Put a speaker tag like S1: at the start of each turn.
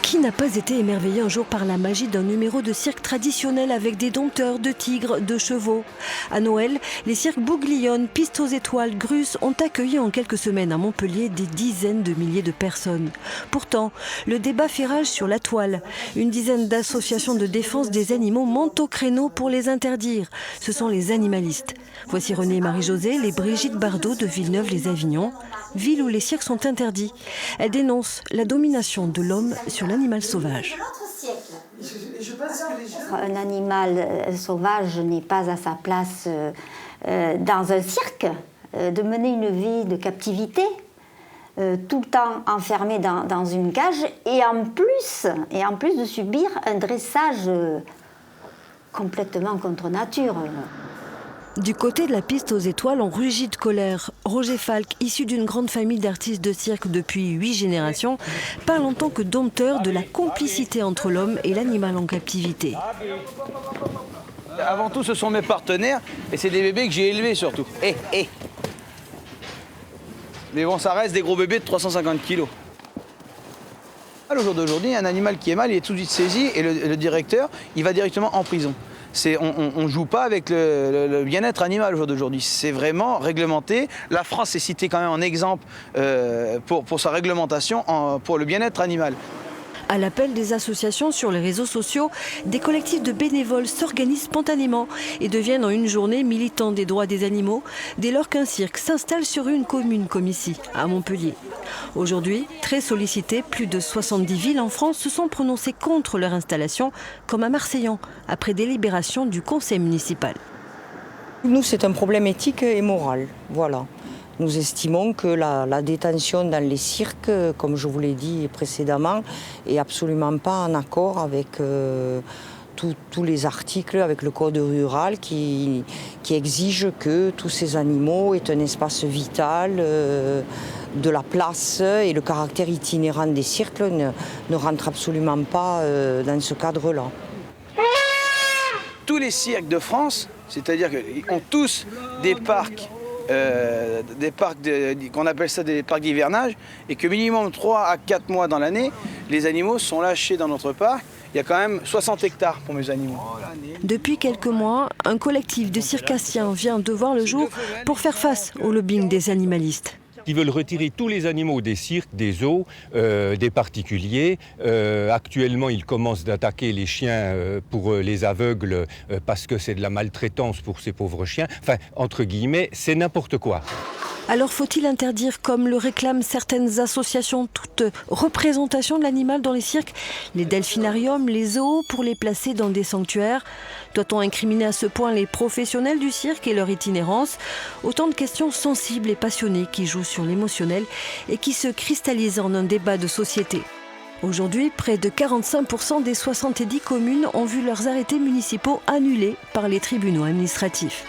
S1: Qui n'a pas été émerveillé un jour par la magie d'un numéro de cirque traditionnel avec des dompteurs de tigres, de chevaux? À Noël, les cirques Bouglione, Piste aux étoiles, Grus ont accueilli en quelques semaines à Montpellier des dizaines de milliers de personnes. Pourtant, le débat fait rage sur la toile. Une dizaine d'associations de défense des animaux montent au créneau pour les interdire. Ce sont les animalistes. Voici René et Marie-Josée, les Brigitte Bardot de Villeneuve-les-Avignon, ville où les cirques sont interdits. Elles dénoncent la domination de l'homme sur l'animal sauvage.
S2: Un animal sauvage n'est pas à sa place dans un cirque. De mener une vie de captivité, tout le temps enfermé dans une cage, et en plus de subir un dressage complètement contre nature.
S1: Du côté de la Piste aux étoiles, on rugit de colère. Roger Falk, issu d'une grande famille d'artistes de cirque depuis 8 générations, parle en tant que dompteur de la complicité entre l'homme et l'animal en captivité.
S3: Avant tout, ce sont mes partenaires et c'est des bébés que j'ai élevés surtout. Mais bon, ça reste des gros bébés de 350 kilos. Au jour d'aujourd'hui, un animal qui est mal, il est tout de suite saisi et le directeur, il va directement en prison. On ne joue pas avec le bien-être animal au jour d'aujourd'hui. C'est vraiment réglementé. La France est citée quand même en exemple pour sa réglementation pour le bien-être animal.
S1: À l'appel des associations sur les réseaux sociaux, des collectifs de bénévoles s'organisent spontanément et deviennent en une journée militants des droits des animaux dès lors qu'un cirque s'installe sur une commune comme ici, à Montpellier. Aujourd'hui, très sollicité, plus de 70 villes en France se sont prononcées contre leur installation, comme à Marseillan, après délibération du conseil municipal.
S4: Nous, c'est un problème éthique et moral, voilà. Nous estimons que la détention dans les cirques, comme je vous l'ai dit précédemment, est absolument pas en accord avec tous les articles, avec le code rural qui exige que tous ces animaux aient un espace vital, de la place, et le caractère itinérant des cirques ne rentre absolument pas dans ce cadre-là.
S3: Tous les cirques de France, c'est-à-dire qu'ils ont tous des parcs qu'on appelle ça des parcs d'hivernage, et que minimum 3 à 4 mois dans l'année, les animaux sont lâchés dans notre parc. Il y a quand même 60 hectares pour mes animaux.
S1: Depuis quelques mois, un collectif de circassiens vient de voir le jour pour faire face au lobbying des animalistes.
S5: Ils veulent retirer tous les animaux des cirques, des zoos, des particuliers. Actuellement, ils commencent d'attaquer les chiens pour les aveugles parce que c'est de la maltraitance pour ces pauvres chiens. Enfin, entre guillemets, c'est n'importe quoi.
S1: Alors faut-il interdire, comme le réclament certaines associations, toute représentation de l'animal dans les cirques? Les delphinariums, les zoos, pour les placer dans des sanctuaires? Doit-on incriminer à ce point les professionnels du cirque et leur itinérance? Autant de questions sensibles et passionnées qui jouent sur l'émotionnel et qui se cristallisent en un débat de société. Aujourd'hui, près de 45% des 70 communes ont vu leurs arrêtés municipaux annulés par les tribunaux administratifs.